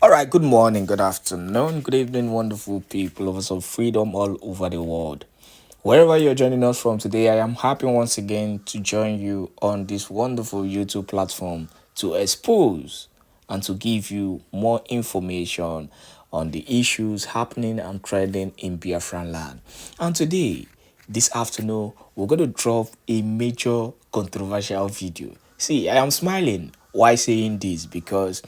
All right, good morning, good afternoon, good evening, wonderful people, lovers of freedom all over the world. Wherever you're joining us from today, I am happy once again to join you on this wonderful YouTube platform to expose and to give you more information on the issues happening and trending in Biafraland. And today, this afternoon, we're going to drop a major controversial video. See, I am smiling while saying this because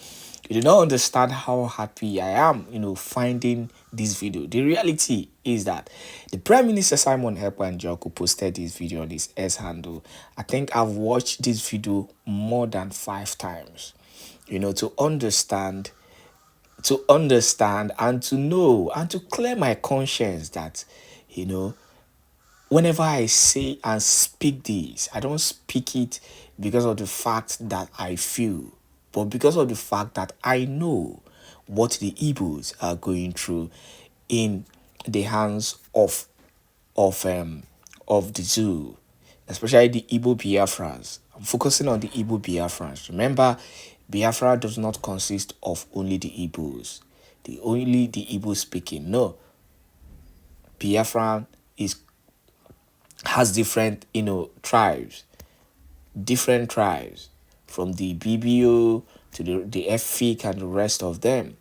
you do not understand how happy I am, finding this video. The reality is that the Prime Minister Simon Ekpa and Chukwu posted this video on his S handle. I think I've watched this video more than 5 times, to understand and to know and to clear my conscience that, whenever I say and speak this, I don't speak it because of the fact that I feel, but because of the fact that I know what the Igbos are going through in the hands of the zoo, especially the Igbo Biafrans. I'm focusing on the Igbo Biafrans. Remember, Biafra does not consist of only the Igbos, only the Igbo speaking. No, Biafra has different tribes from the BBO to the FIC and the rest of them,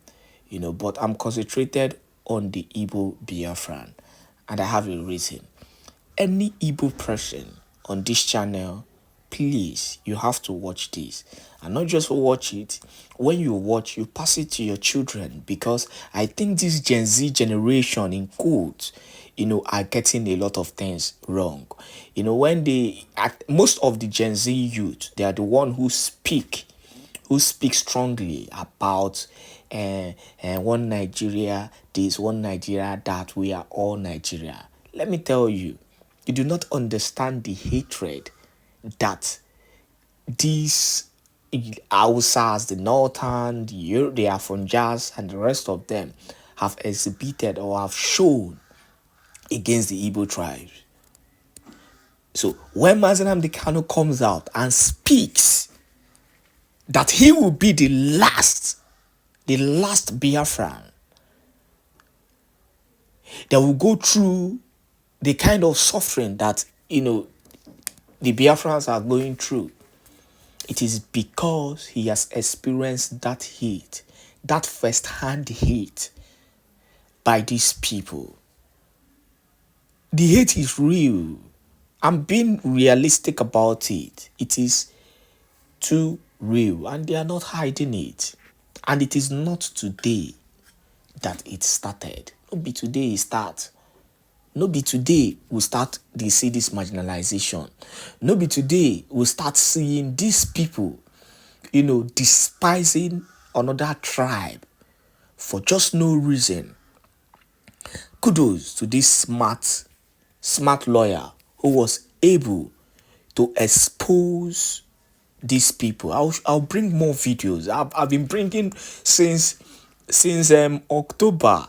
but I'm concentrated on the Igbo Biafran, and I have a reason. Any Igbo person on this channel, please, you have to watch this, and not just watch it. When you watch, you pass it to your children, because I think this Gen Z generation, in quotes, are getting a lot of things wrong. When most of the Gen Z youth, they are the one who speak strongly about one Nigeria this, one Nigeria that, we are all Nigeria. Let me tell you, you do not understand the hatred that these Hausas, the Northern, the Afronjas, and the rest of them have exhibited or have shown against the Igbo tribes. So when Mazi Nnamdi Kanu comes out and speaks that he will be the last Biafran that will go through the kind of suffering that the Biafrans are going through, it is because he has experienced that hate, that first-hand hate by these people. The hate is real. I'm being realistic about it. It is too real, and they are not hiding it. And it is not today that it started. No be today it starts. No be today we start to see this marginalization. No be today we start seeing these people, despising another tribe for just no reason. Kudos to this smart lawyer who was able to expose these people. I'll bring more videos. I've been bringing since October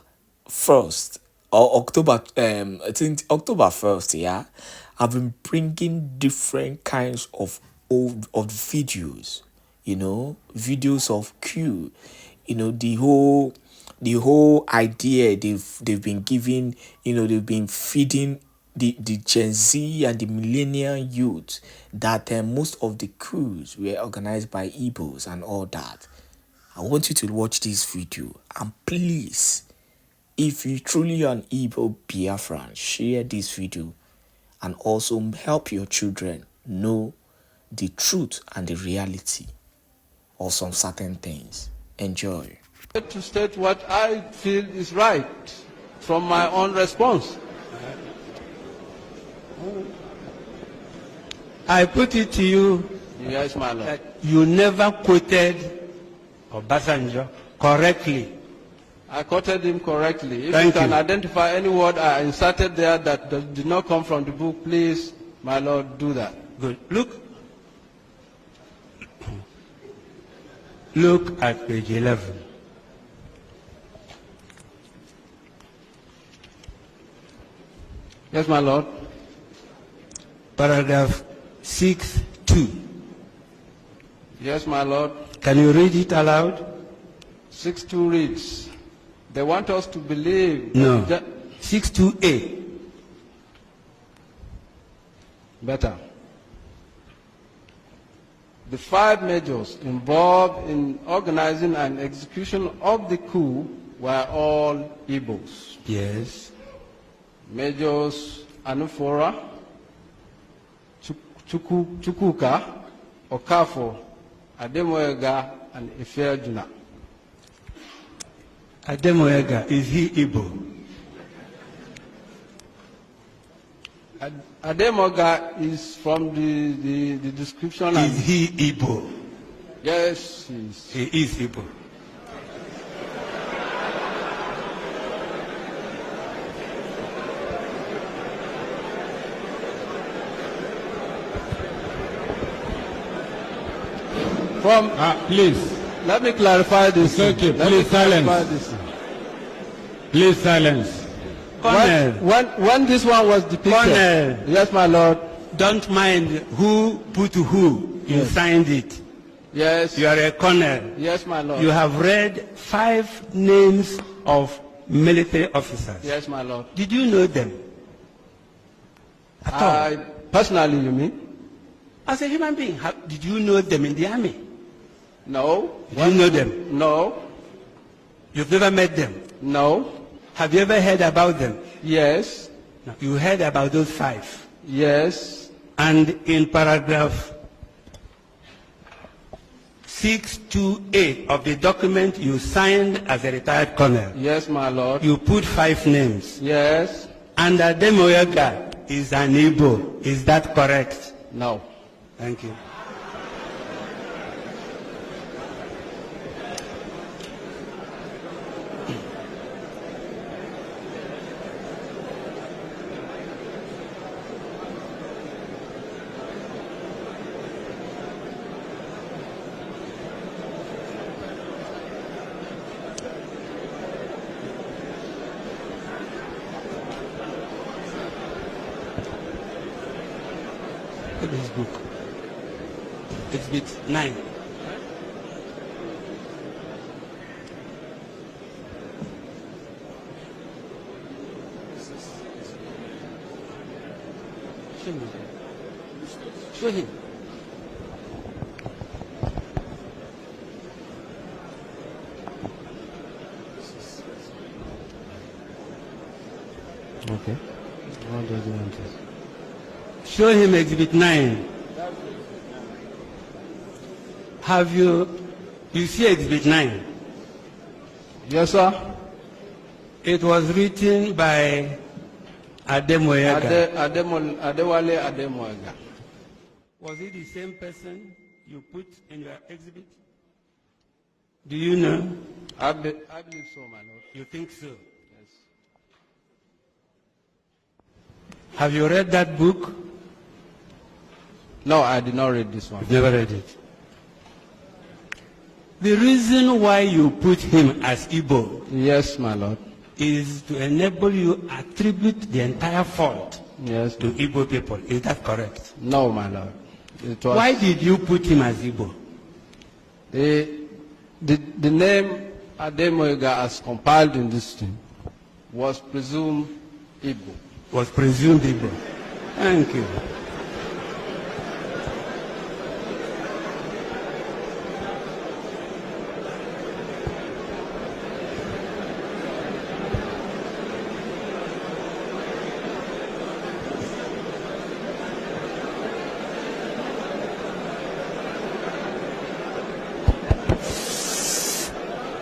1st or October I think October 1st. Yeah, I've been bringing different kinds of videos. Videos of Q. The whole idea they've been giving. They've been feeding the Gen Z and the millennial youth that most of the coups were organized by Igbos and all that. I want you to watch this video, and please, if you truly are an Igbo Biafran, share this video and also help your children know the truth and the reality of some certain things. Enjoy. To state what I feel is right from my own response. I put it to you, Yes, my lord. that you never quoted Obasanjo correctly. I quoted him correctly. If Thank you can you. identify any word I inserted there that did not come from the book, please, my lord, do that. Good. Look at page 11. Yes, my lord. Paragraph 6(2). Yes, my lord. Can you read it aloud? 6.2 reads, they want us to believe. No. that- 62A. Better. The 5 majors involved in organizing and execution of the coup were all Igbos. Yes. Majors Anufora, Chukwuka, Okafo, Ademoega, and Ifeajuna. Ademoega, is he Igbo? Ademoga is from the description. Is he Igbo? Yes, he is. He is Igbo. From, Please, let me clarify this. It's okay. Let me Please clarify silence. this. please silence. Colonel, When this one was depicted. Colonel. Yes, my lord. don't mind who put who. You Yes. signed it. Yes. You are a colonel. Yes, my lord. You have read 5 names of military officers. Yes, my lord. Did you know them? At all? Personally, you mean? As a human being, did you know them in the army? No. Did you know them? No. You've never met them? No. Have you ever heard about them? Yes. No. You heard about those 5. Yes. And in paragraph 628 of the document you signed as a retired colonel, Yes, my lord. you put 5 names. Yes. And Ademoyaga is an Igbo. Is that correct? No. Thank you. Look at this book. Exhibit 9. Show me. Show him. Okay. What does he want to? Show him exhibit 9. Have you see exhibit 9? Yes, sir. It was written by Ademoyaga. Adewale Ademoega. Was it the same person you put in your exhibit? Do you know? I believe so, my lord. You think so? Yes. Have you read that book? No, I did not read this one. Never read it. The reason why you put him as Igbo Yes, my lord. is to enable you attribute the entire fault Yes. to Igbo people. Is that correct? No, my lord. It was Why did you put him as Igbo? the name Ademoega as compiled in this thing was presumed Igbo. Was presumed Igbo. Thank you.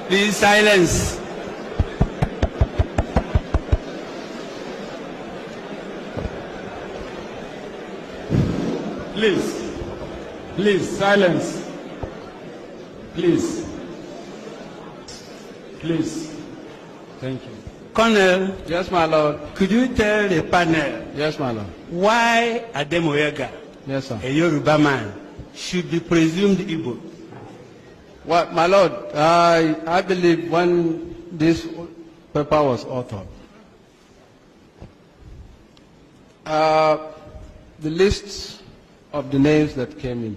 Please silence. Please silence. Please. Thank you. Colonel, Yes, my lord. could you tell the panel Yes, my lord. why Ademoyaga, Yes, sir. a Yoruba man, should be presumed Igbo? Well, my lord, I believe when this paper was authored, the list of the names that came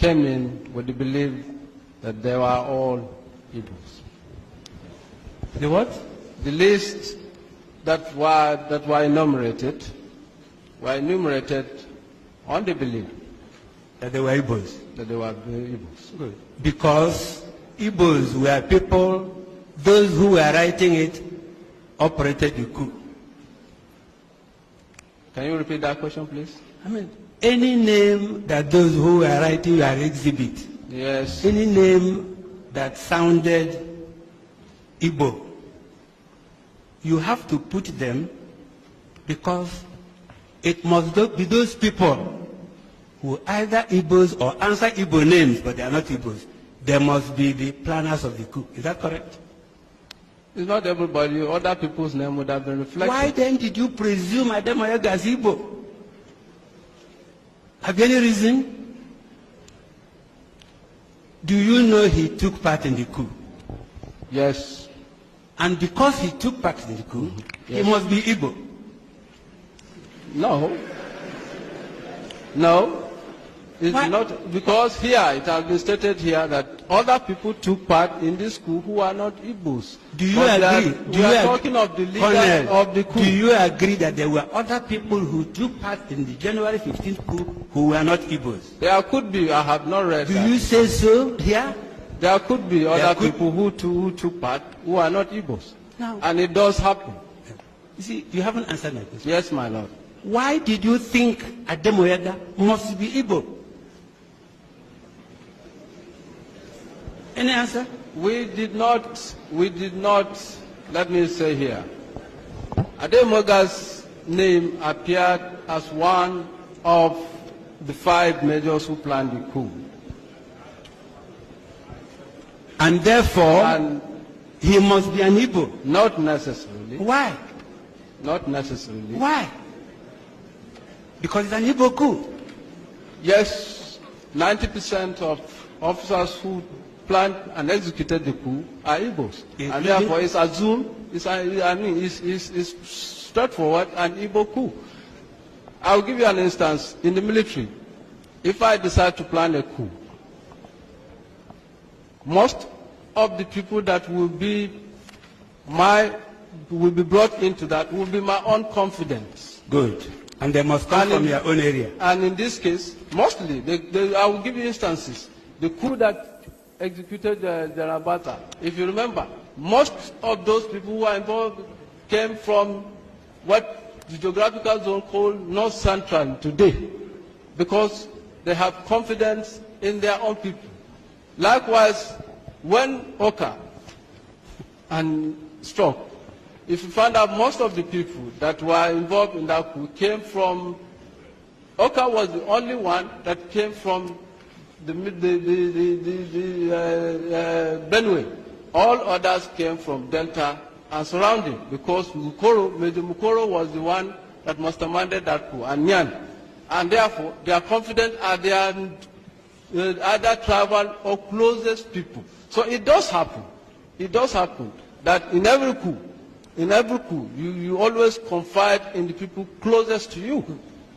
in with the belief that they were all Igbos. The what? The list that were enumerated on the belief That they were Igbos. that they were Igbos. Good. Because Igbos were people, those who were writing it operated the coup. Can you repeat that question, please? I mean, any name that those who were writing your exhibit, Yes. any name that sounded Igbo, you have to put them because it must be those people who either Igbos or answer Igbo names, but they are not Igbos. They must be the planners of the coup. Is that correct? It's not everybody. Other people's name would have been reflected. Why then did you presume Ademoyaga as Igbo? Have you any reason? Do you know he took part in the coup? Yes. And because he took part in the coup, Yes. he must be Igbo. No. No. It's Why? not, because here, it has been stated here that other people took part in this coup who are not Igbos. Do you But agree? we are talking of the leaders of the coup. Do you agree that there were other people who took part in the January 15th coup who were not Igbos? There could be, I have not read Do that. you say so here? There could be other could- people who took part who are not Igbos. No. And it does happen. You see, you haven't answered my question. Yes, my lord. Why did you think Ademoyaga must be Igbo? Any answer? We did not, let me say here, Ademoyaga's name appeared as one of the 5 majors who planned the coup. And therefore, And he must be an Igbo. not necessarily, Why? not necessarily. Why? Because it's an Igbo coup. Yes, 90% of officers who planned and executed the coup are Igbos. And Including- therefore it's assumed, it's straightforward an Igbo coup. I'll give you an instance. In the military, if I decide to plan a coup, most of the people that will be brought into that will be my own confidence. Good. And they must come And from in- your own area. And in this case, mostly, I will give you instances. The coup that executed Jarabata, if you remember, most of those people who are involved came from what the geographical zone called North Central today, because they have confidence in their own people. Likewise, when Oka and struck, if you find out most of the people that were involved in that coup came from, Oka was the only one that came from the Benue. All others came from Delta and surrounding, because Major Mukoro was the one that masterminded that coup, and Nyan. And therefore, they are confident at their either tribal or closest people. So it does happen that in every coup, you always confide in the people closest to you.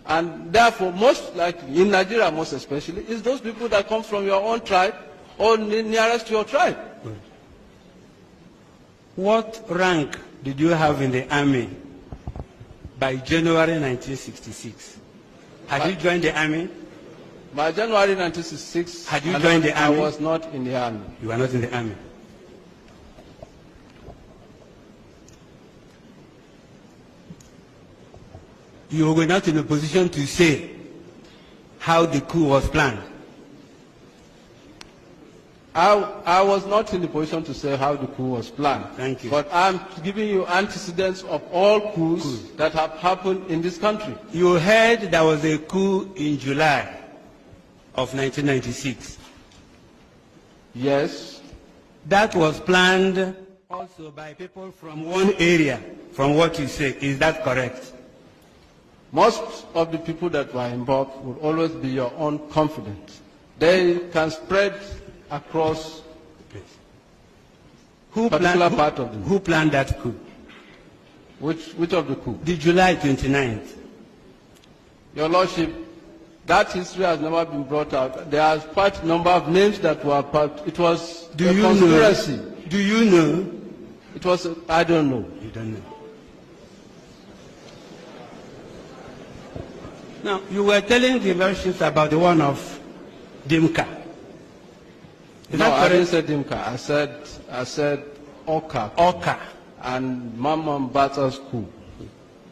And therefore, most likely, in Nigeria most especially, is those people that come from your own tribe or nearest to your tribe. What rank did you have in the army by January 1966? Had you joined the army? By January 1966, Had you joined the army? I was not in the army. You were not in the army. You were not in a position to say how the coup was planned. I was not in the position to say how the coup was planned. Thank you. But I'm giving you antecedents of all coups that have happened in this country. You heard there was a coup in July of 1996. Yes. That was planned also by people from one area, from what you say. Is that correct? Most of the people that were involved will always be your own confidence. They can spread across particular part of them. Who planned that coup? Which of the coup? The July 29th. Your Lordship, that history has never been brought out. There are quite a number of names that were part. It was Do a you conspiracy. know? Do you know? It was, I don't know. You don't know. Now, you were telling the versions about the one of Dimka. Is No, that I correct? didn't say Dimka. I said Oka. Oka. And Mama Mbata school.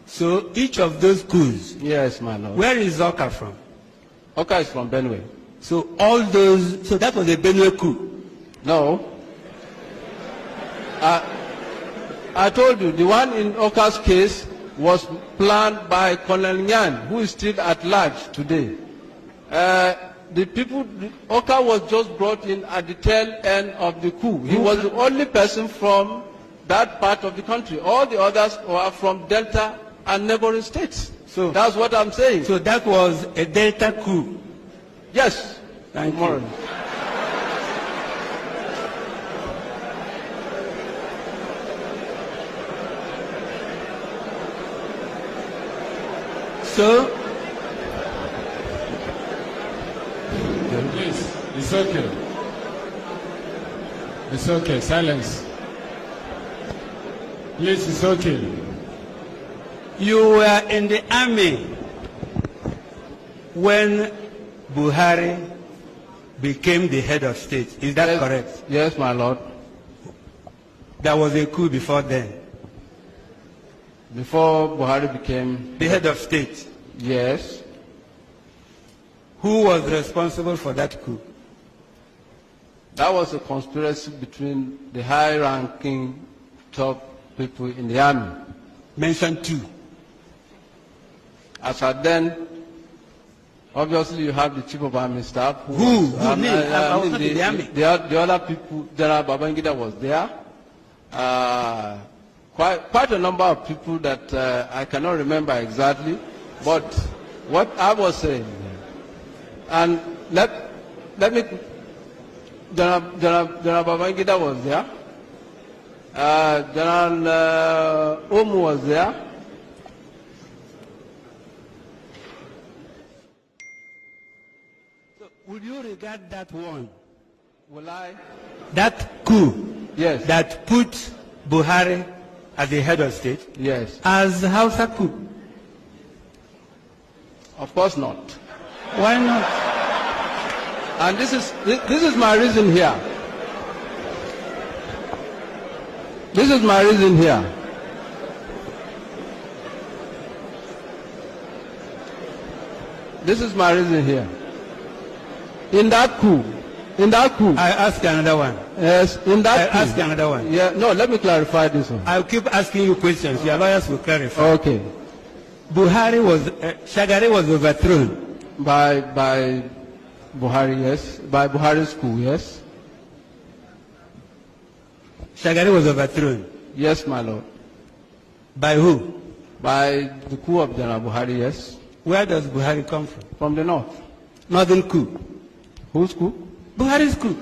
So each of those schools, Yes, my lord. where is Oka from? Oka is from Benue. So all those, so that was a Benue coup. No. I told you, the one in Oka's case was planned by Colonel Nyan, who is still at large today. Oka was just brought in at the tail end of the coup. He was the only person from that part of the country. All the others were from Delta and neighboring states. So that's what I'm saying. So that was a Delta coup. Yes. Thank you. Morally. So, Please, it's okay. It's okay. Silence. Please, it's okay. you were in the army when Buhari became the head of state. Is that Yes. correct? Yes, my lord. There was a coup before then. Before Buhari became, The head of state. yes, Who was responsible for that coup? that was a conspiracy between the high-ranking top people in the army. Mention two. As at then, obviously you have the chief of army staff. Who? Me? I was not in the army. The other people, General Babangida was there. Quite a number of people that I cannot remember exactly. But what I was saying, and let me, General Babangida was there. General Omu was there. So would you regard that one, Will I? that coup Yes. that put Buhari as the head of state, Yes. as Hausa coup? Of course not. Why not? And this is my reason here. This is my reason here. This is my reason here. In that coup, I ask another one. yes, in that coup. I ask another one. Yeah, no, let me clarify this one. I'll keep asking you questions. Your lawyers will clarify. Okay. Buhari was, Shagari was overthrown. By Buhari, yes. By Buhari's coup, yes. Shagari was overthrown. Yes, my lord. By who? By the coup of General Buhari, yes. Where does Buhari come from? From the north. Northern coup. Whose coup? Buhari's coup.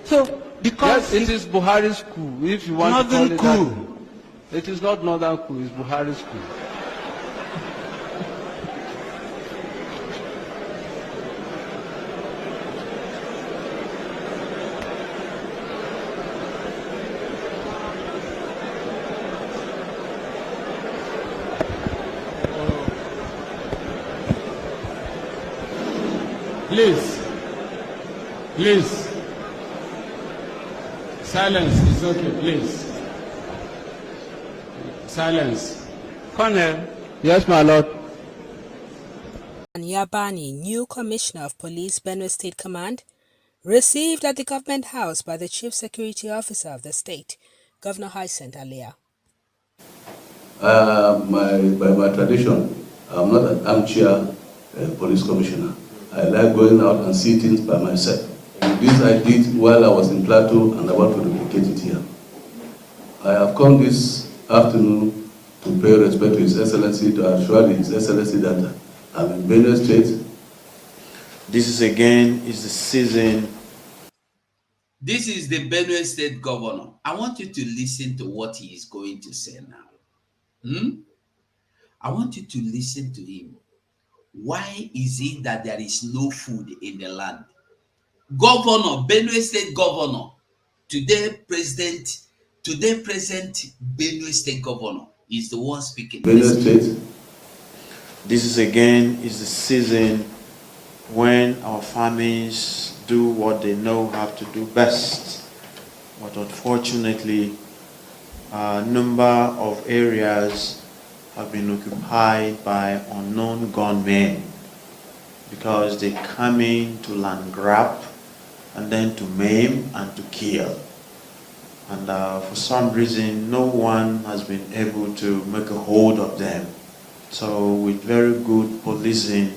So, because Yes, it is Buhari's coup, if you want Northern to call it coup. that. It is not northern coup, it's Buhari's coup. Please. Please. Silence is okay, please. Silence. Colonel, Yes, my lord. Yabani, new Commissioner of Police, Benue State Command, received at the Government House by the Chief Security Officer of the state, Governor Hyacinth Alia. By my tradition, I'm not an armchair police commissioner. I like going out and see things by myself. And this I did while I was in Plateau and I want to duplicate it here. I have come this afternoon to pay respect to His Excellency, to assure His Excellency that I'm in Benue State. This is the season. This is the Benue State Governor. I want you to listen to what he is going to say now. I want you to listen to him. Why is it that there is no food in the land? Governor, Benue State Governor, today present Benue State Governor is the one speaking. Benue State. This is again is the season when our farmers do what they know how to do best. But unfortunately, a number of areas have been occupied by unknown gunmen because they come in to land grab and then to maim and to kill. And for some reason, no one has been able to make a hold of them. So with very good policing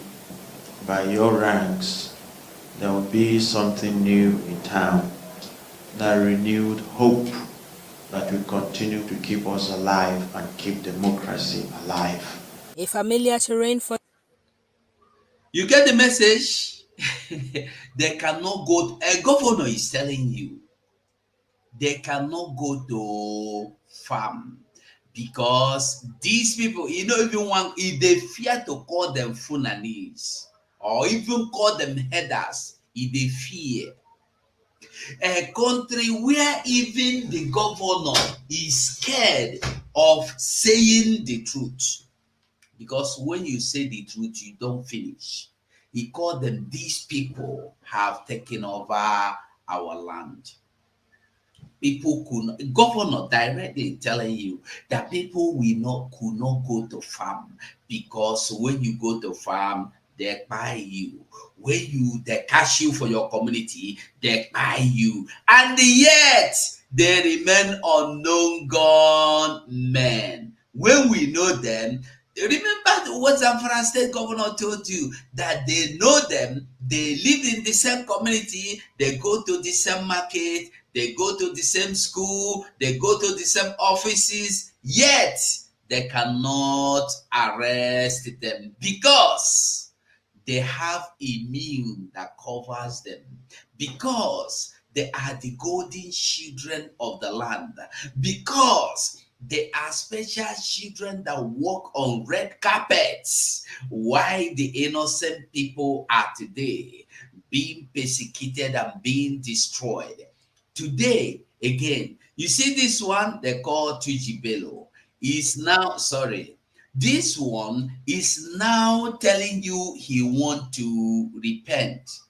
by your ranks, there will be something new in town, that renewed hope that will continue to keep us alive and keep democracy alive. A familiar terrain for... You get the message? They cannot go, a governor is telling you, they cannot go to farm because these people, you know, if they fear to call them Funanis or even call them headers, if they fear. A country where even the governor is scared of saying the truth. Because when you say the truth, you don't finish. He called them, these people have taken over our land. People governor directly telling you that people could not go to farm because when you go to farm, they buy you. When they cash you for your community, they buy you. And yet, they remain unknown gunmen. When we know them, remember what Zamfara State Governor told you, that they know them, they live in the same community, they go to the same market, they go to the same school, they go to the same offices, yet they cannot arrest them because they have immune that covers them, because they are the golden children of the land, because they are special children that walk on red carpets, while the innocent people are today being persecuted and being destroyed. Today, again, you see this one they call Tujibelo is now, this one is now telling you he want to repent.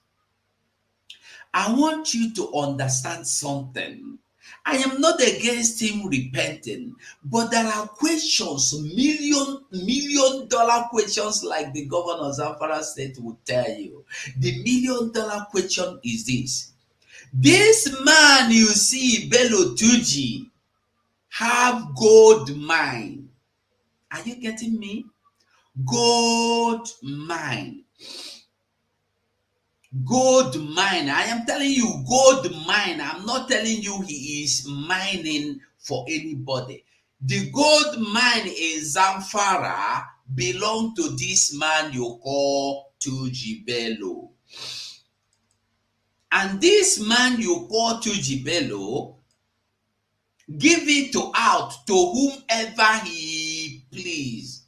I want you to understand something. I am not against him repenting, but there are questions, million dollar questions, like the governor of Zamfara State would tell you. The $1 million question is this. This man you see, Bello Tuji, have gold mine. Are you getting me? Gold mine. Gold mine. I am telling you, gold mine. I'm not telling you he is mining for anybody. The gold mine in Zamfara belong to this man you call Tuji Bello. And this man you call Tuji Bello give it out to whomever he please.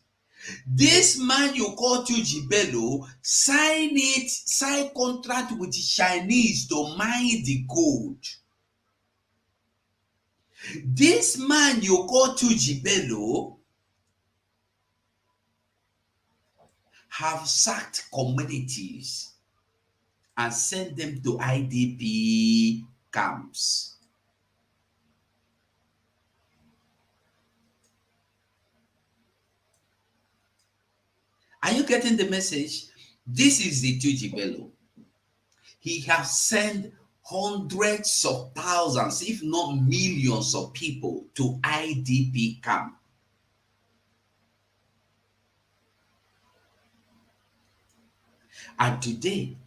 This man you call Tuji Bello sign contract with the Chinese to mine the gold. This man you call Tuji Bello have sacked communities and sent them to IDP camps. Are you getting the message? This is the Tuji Bello. He has sent hundreds of thousands, if not millions of people to IDP camp. And today,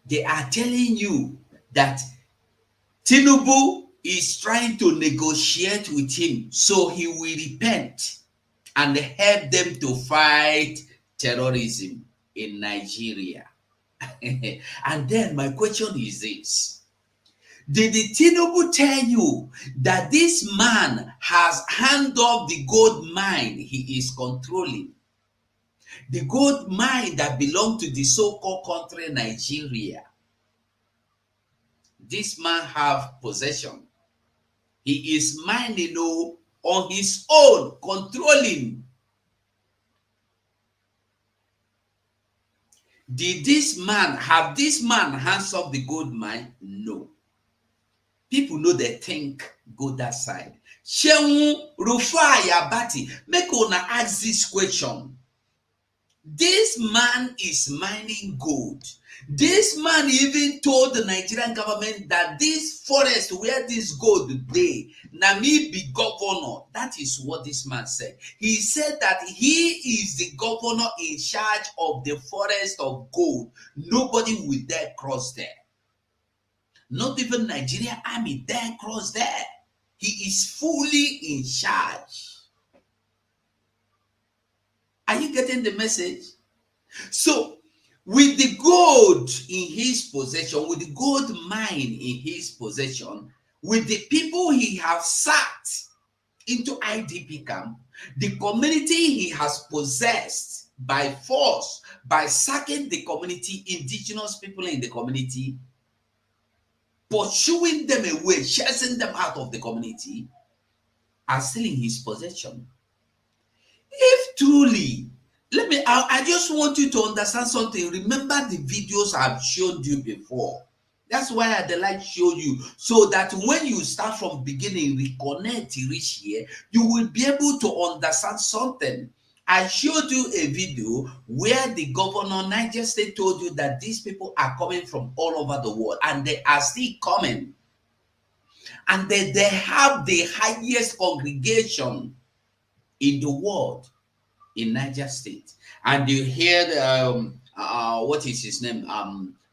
they are telling you that Tinubu is trying to negotiate with him so he will repent and help them to fight terrorism in Nigeria. And then my question is this. Did the Tinubu tell you that this man has handed off the gold mine he is controlling? The gold mine that belonged to the so-called country Nigeria. This man have possession. He is minding on his own, controlling. Did this man hands off the gold mine? No. People know they think go that side. Shehu Rufai Abati, make una ask this question. This man is mining gold. This man even told the Nigerian government that this forest where this gold dey, na me be governor. That is what this man said. He said that he is the governor in charge of the forest of gold. Nobody will dare cross there. Not even Nigerian army dare cross there. He is fully in charge. Are you getting the message? So, with the gold in his possession, with the gold mine in his possession, with the people he has sacked into IDP camp, the community he has possessed by force, by sacking the community, indigenous people in the community, pursuing them away, chasing them out of the community, are still in his possession. If truly, I just want you to understand something. Remember the videos I've shown you before. That's why I like show you, so that when you start from beginning, reconnect, reach here, you will be able to understand something. I showed you a video where the governor Niger State told you that these people are coming from all over the world, and they are still coming. And they have the highest congregation in the world in Niger State. And you hear what is his name?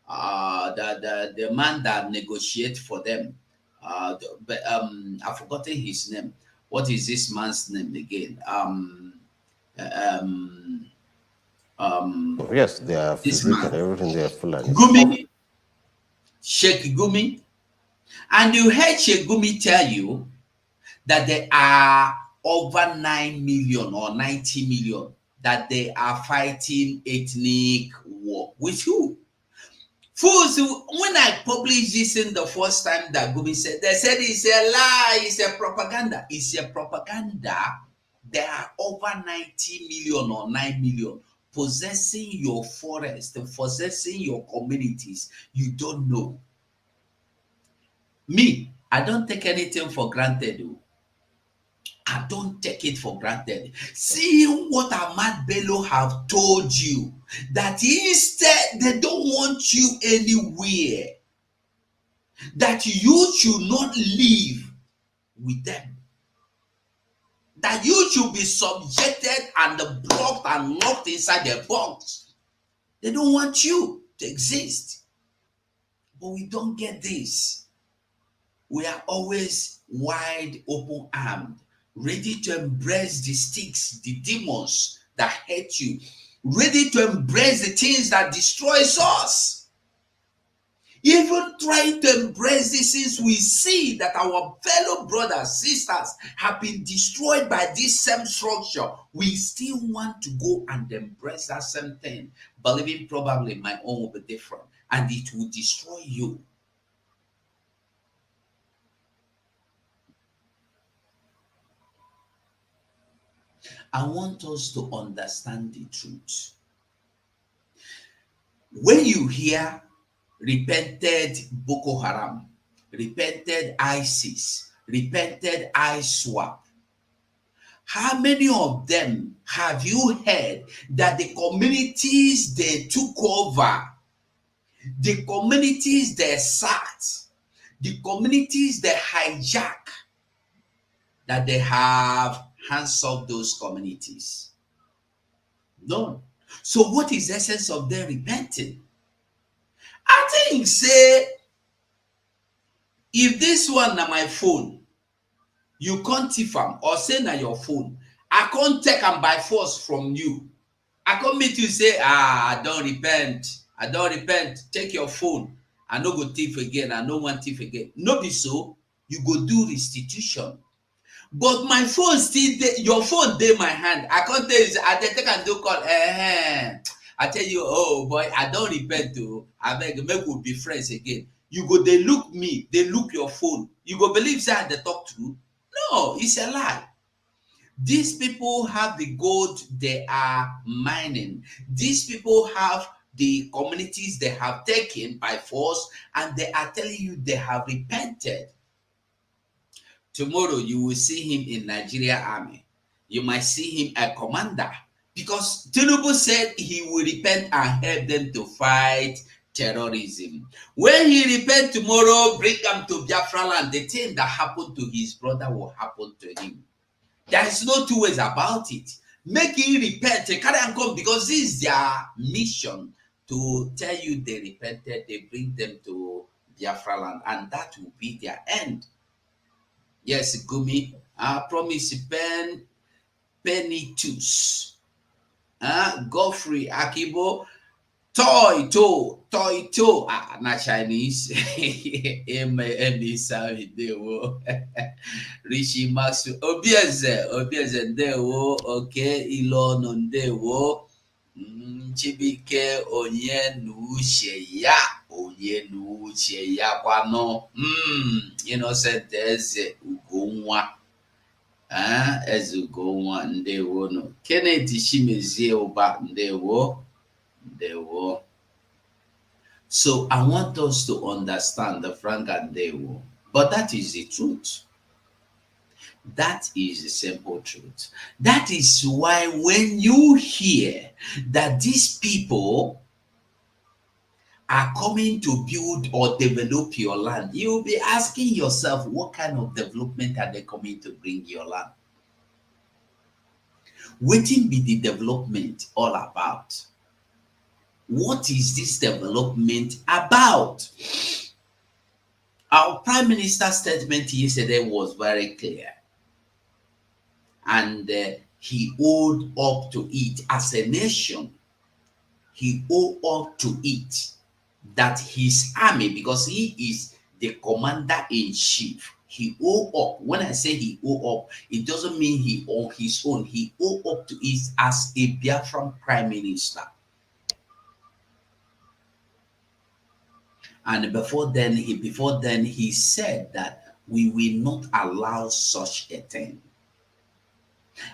The man that negotiates for them. I've forgotten his name. What is this man's name again? Yes, they are written everything. They are full. Gumi, Sheikh Gumi, and you heard Sheikh Gumi tell you that there are over 9 million or 90 million that they are fighting ethnic war. With who? Fools, when I published this in the first time that Gumi said, they said it's a lie, it's a propaganda. It's a propaganda. There are over 90 million or 9 million possessing your forest, possessing your communities. You don't know. Me, I don't take anything for granted. I don't take it for granted. Seeing what Ahmad Bello have told you, that instead they don't want you anywhere, that you should not live with them, that you should be subjected and blocked and locked inside their box. They don't want you to exist. But we don't get this. We are always wide open armed, ready to embrace the sticks, the demons that hate you, ready to embrace the things that destroys us. Even trying to embrace these things, we see that our fellow brothers, sisters have been destroyed by this same structure. We still want to go and embrace that same thing, believing probably my own will be different and it will destroy you. I want us to understand the truth. When you hear repented Boko Haram, repented ISIS, repented ISWAP, how many of them have you heard that the communities they took over, the communities they sacked, the communities they hijacked, that they have hands off those communities? No. So what is the essence of them repenting? I think say, if this one na my phone, you can't thief am, or say na your phone, I can't take am by force from you. I can't meet you say, I don't repent, take your phone, I no go thief again, I no want thief again. No be so, you go do restitution. But my phone still dey, your phone dey my hand. I can't tell you, I take and do call. I tell you, oh boy, I don't repent to. I beg, make we be friends again. you go, they look me, they look your phone. You go believe that they talk to? No, it's a lie. These people have the gold they are mining. These people have the communities they have taken by force, and they are telling you they have repented. Tomorrow you will see him in Nigeria Army. You might see him a commander, because Tinubu said he will repent and help them to fight terrorism. When he repent tomorrow, bring them to Biafraland. The thing that happened to his brother will happen to him. There is no two ways about it. Make him repent, carry and come, because this is their mission, to tell you they repented, they bring them to Biafraland, and that will be their end. Yes, Gumi, I promise Penny Tus. Godfrey Akibo, Toy to, not Chinese. Rishi Max, Obieze, Ndewo, okay, Ilon, Ndewo, Chibike, Onye Nuche ya, kwano, Innocent Eze, Ugonwa. Eze Ugonwa, Ndewo, no. Kennedy Shimezie Oba, Ndewo. So I want us to understand the Frank and Dewo, but that is the truth. That is the simple truth. That is why when you hear that these people are coming to build or develop your land, you'll be asking yourself, what kind of development are they coming to bring your land? What will be the development all about? What is this development about? Our Prime Minister's statement yesterday was very clear. And he owed up to it as a nation. He owed up to it that his army, because he is the commander-in-chief, he owed up. When I say he owed up, it doesn't mean he on his own. He owed up to it as a Biafran Prime Minister. And before then, he said that we will not allow such a thing.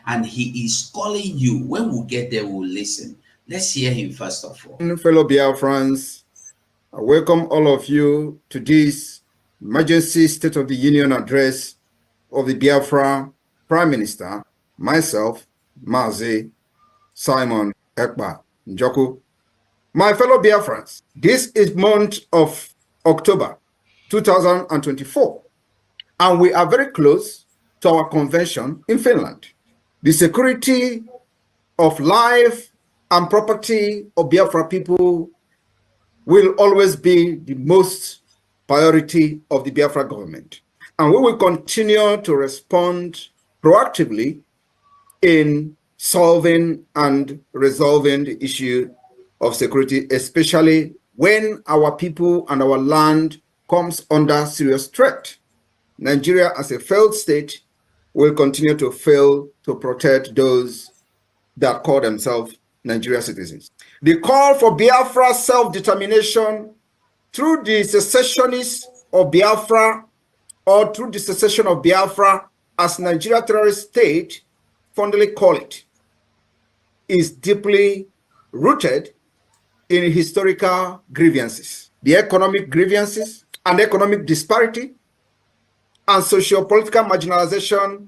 And he is calling you. When we get there, we'll listen. Let's hear him first of all. Fellow Biafrans, I welcome all of you to this emergency State of the Union address of the Biafra Prime Minister, myself, Mazi Simon Èkpá Njoku. My fellow Biafrans, this is month of October 2024, and we are very close to our convention in Finland. The security of life and property of Biafra people will always be the most priority of the Biafra government, and we will continue to respond proactively in solving and resolving the issue of security, especially when our people and our land comes under serious threat. Nigeria, as a failed state, will continue to fail to protect those that call themselves Nigerian citizens. The call for Biafra self-determination through the secessionists of Biafra, or through the secession of Biafra as Nigeria terrorist state fondly call it, is deeply rooted in historical grievances, the economic grievances and economic disparity and socio-political marginalization,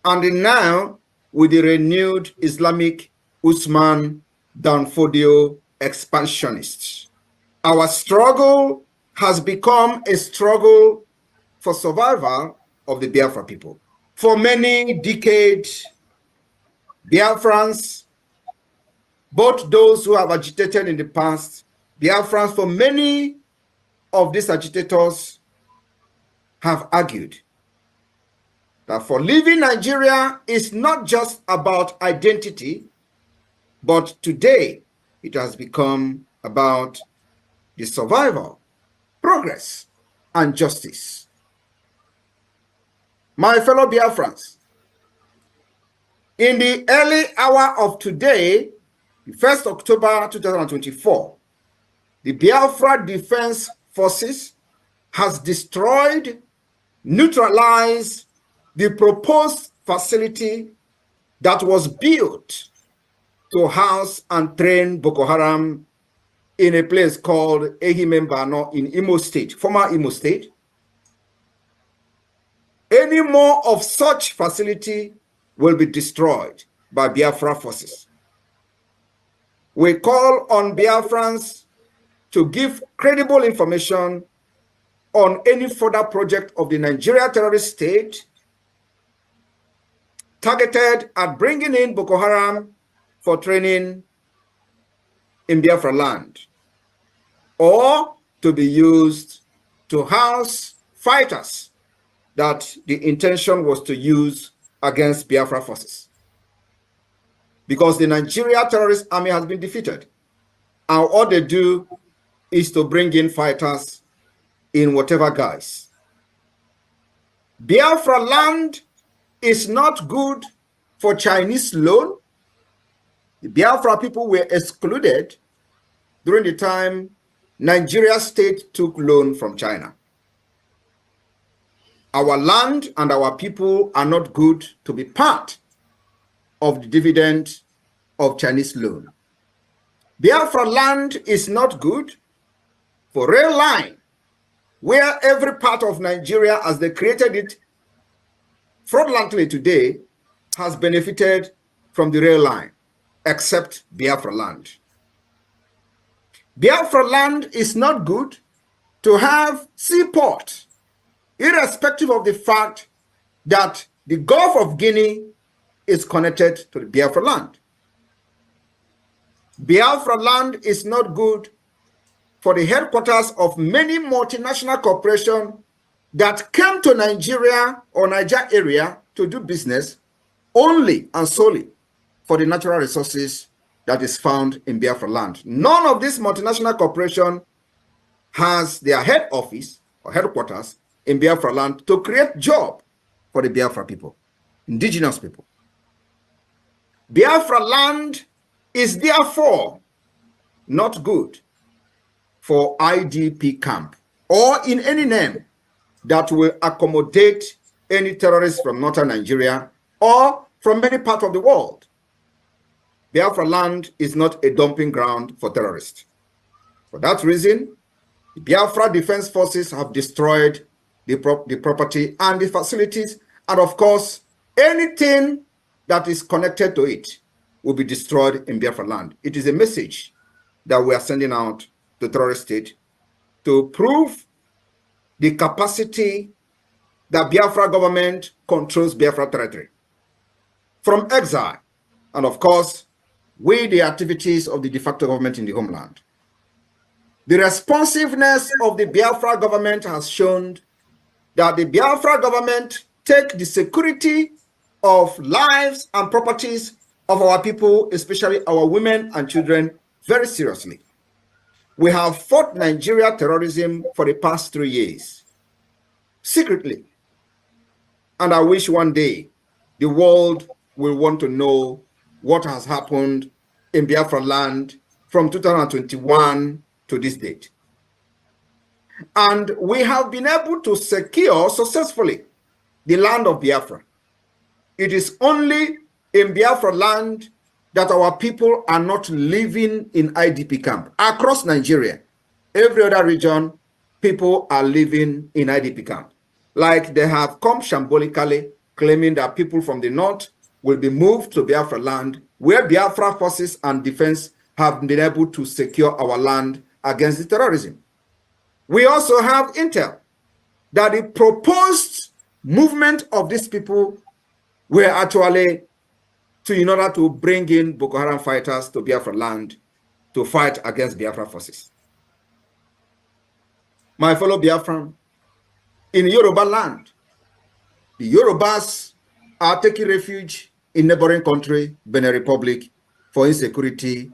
and now with the renewed Islamic Usman Danfodio expansionists. Our struggle has become a struggle for survival of the Biafra people. For many decades, Biafrans, both those who have agitated in the past, Biafrans, for many of these agitators have argued that for leaving Nigeria is not just about identity, but today it has become about the survival, progress, and justice. My fellow Biafrans, in the early hour of today, 1st October 2024, the Biafra Defense Forces has destroyed, neutralized the proposed facility that was built to house and train Boko Haram in a place called Ehimembano in Imo State, former Imo State. Any more of such facility will be destroyed by Biafra forces. We call on Biafrans to give credible information on any further project of the Nigeria terrorist state targeted at bringing in Boko Haram for training in Biafraland, or to be used to house fighters that the intention was to use against Biafra forces. Because the Nigeria terrorist army has been defeated, and all they do is to bring in fighters in whatever guise. Biafraland is not good for Chinese loan. The Biafra people were excluded during the time Nigeria state took loan from China. Our land and our people are not good to be part of the dividend of Chinese loan. Biafraland is not good for rail line, where every part of Nigeria, as they created it fraudulently today, has benefited from the rail line, except Biafraland. Biafraland is not good to have seaport, irrespective of the fact that the Gulf of Guinea is connected to the Biafraland. Biafraland is not good for the headquarters of many multinational corporations that came to Nigeria or Niger area to do business only and solely for the natural resources that is found in Biafraland. None of these multinational corporations has their head office or headquarters in Biafraland to create jobs for the Biafra people, indigenous people. Biafraland is therefore not good for IDP camp or in any name that will accommodate any terrorists from northern Nigeria or from many parts of the world. Biafraland is not a dumping ground for terrorists. For that reason, the Biafra Defense Forces have destroyed the property and the facilities, and of course, anything that is connected to it will be destroyed in Biafraland. It is a message that we are sending out to the terrorist state to prove the capacity that Biafra government controls Biafra territory from exile, and of course, with the activities of the de facto government in the homeland. The responsiveness of the Biafra government has shown that the Biafra government take the security of lives and properties of our people, especially our women and children, very seriously. We have fought Nigeria terrorism for the past 3 years, secretly. And I wish one day the world will want to know what has happened in Biafraland from 2021 to this date. And we have been able to secure successfully the land of Biafra. It is only in Biafraland that our people are not living in IDP camp. Across Nigeria, every other region, people are living in IDP camp. Like they have come shambolically, claiming that people from the north will be moved to Biafraland, where Biafra forces and defense have been able to secure our land against the terrorism. We also have intel that the proposed movement of these people were actually in order to bring in Boko Haram fighters to Biafraland to fight against Biafra forces. My fellow Biafran, in Yoruba land, the Yorubas are taking refuge in neighboring country, Benin Republic, for insecurity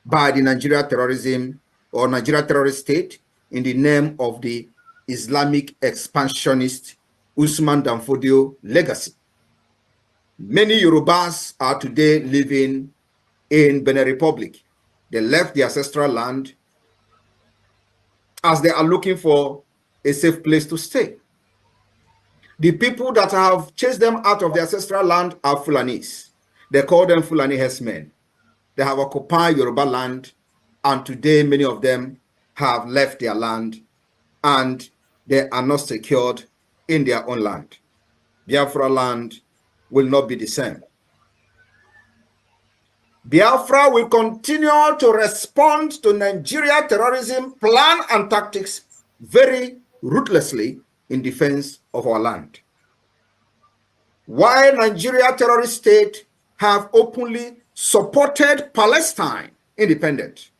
by the Nigeria terrorism or Nigeria terrorist state in the name of the Islamic expansionist Usman Dan Fodio legacy. Many Yorubas are today living in Benin Republic. They left the ancestral land as they are looking for a safe place to stay. The people that have chased them out of their ancestral land are Fulanis. They call them Fulani herdsmen. They have occupied Yoruba land, and today many of them have left their land and they are not secured in their own land. Biafraland will not be the same. Biafra will continue to respond to Nigeria terrorism plan and tactics very ruthlessly in defense of our land. While Nigeria terrorist state have openly supported Palestine independence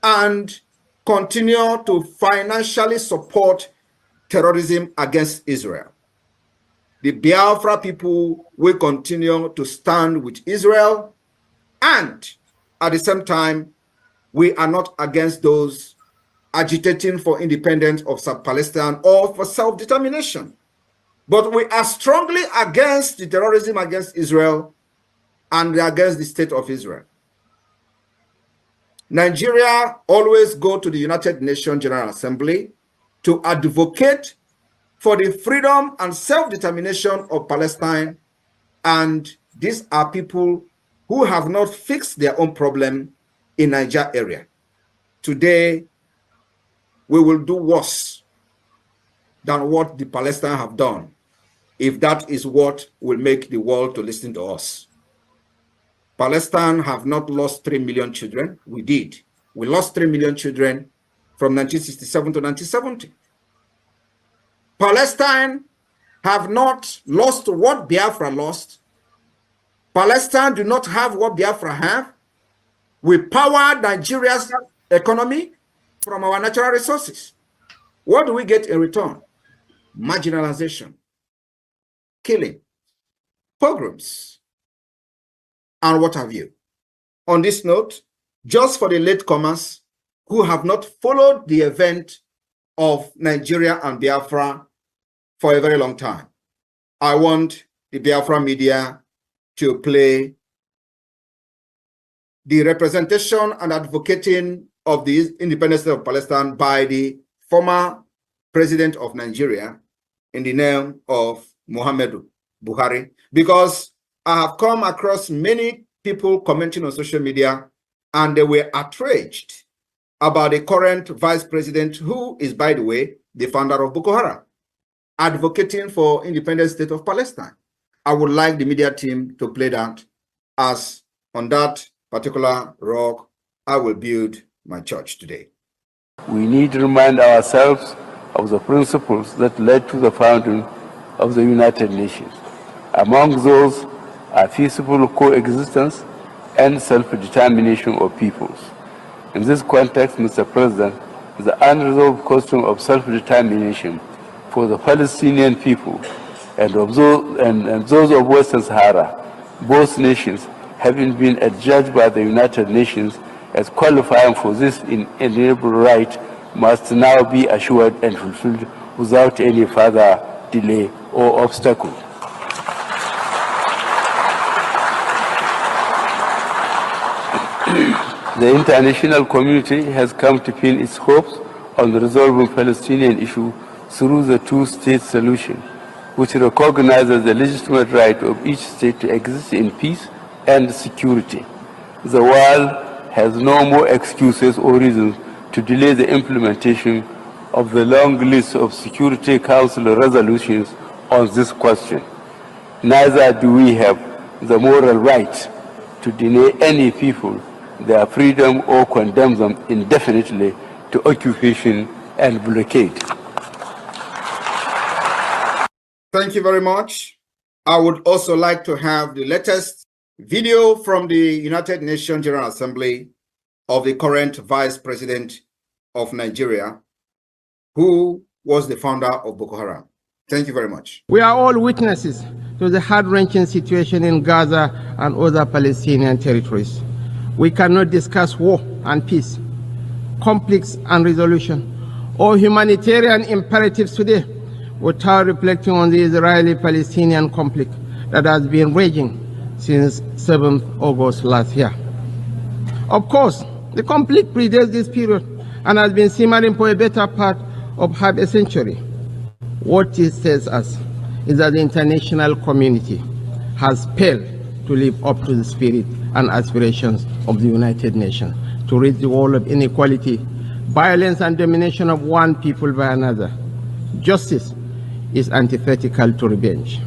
and continue to financially support terrorism against Israel, the Biafra people will continue to stand with Israel, and at the same time, we are not against those agitating for independence of South Palestine or for self-determination. But we are strongly against the terrorism against Israel and against the state of Israel. Nigeria always go to the United Nations General Assembly to advocate for the freedom and self-determination of Palestine, and these are people who have not fixed their own problem in Niger area. Today, we will do worse than what the Palestinians have done, if that is what will make the world to listen to us. Palestine have not lost 3 million children. We did. We lost 3 million children from 1967 to 1970. Palestine have not lost what Biafra lost. Palestine do not have what Biafra have. We power Nigeria's economy from our natural resources. What do we get in return? Marginalization, killing, pogroms, and what have you. On this note, just for the latecomers who have not followed the event of Nigeria and Biafra for a very long time, I want the Biafra media to play the representation and advocating of the independence of Palestine by the former president of Nigeria in the name of Muhammadu Buhari, because I have come across many people commenting on social media and they were outraged about the current vice president, who is, by the way, the founder of Boko Haram, advocating for independent state of Palestine. I would like the media team to play that, as on that particular rock, I will build my church today. We need to remind ourselves of the principles that led to the founding of the United Nations. Among those are peaceful coexistence and self-determination of peoples. In this context, Mr. President, the unresolved question of self-determination for the Palestinian people and of those of Western Sahara, both nations having been adjudged by the United Nations as qualifying for this inalienable right, must now be assured and fulfilled without any further delay or obstacle. The international community has come to pin its hopes on the resolving Palestinian issue through the two-state solution, which recognizes the legitimate right of each state to exist in peace and security. The world has no more excuses or reasons to delay the implementation of the long list of Security Council resolutions on this question. Neither do we have the moral right to deny any people their freedom or condemn them indefinitely to occupation and blockade. Thank you very much. I would also like to have the latest video from the United Nations General Assembly of the current Vice President of Nigeria, who was the founder of Boko Haram. Thank you very much. We are all witnesses to the heart-wrenching situation in Gaza and other Palestinian territories. We cannot discuss war and peace, conflicts and resolution, or humanitarian imperatives today without reflecting on the Israeli-Palestinian conflict that has been raging since 7th August last year. Of course, the conflict predates this period and has been simmering for a better part of half a century. What it tells us is that the international community has failed to live up to the spirit and aspirations of the United Nations to rid the world of inequality, violence, and domination of one people by another. Justice is antithetical to revenge.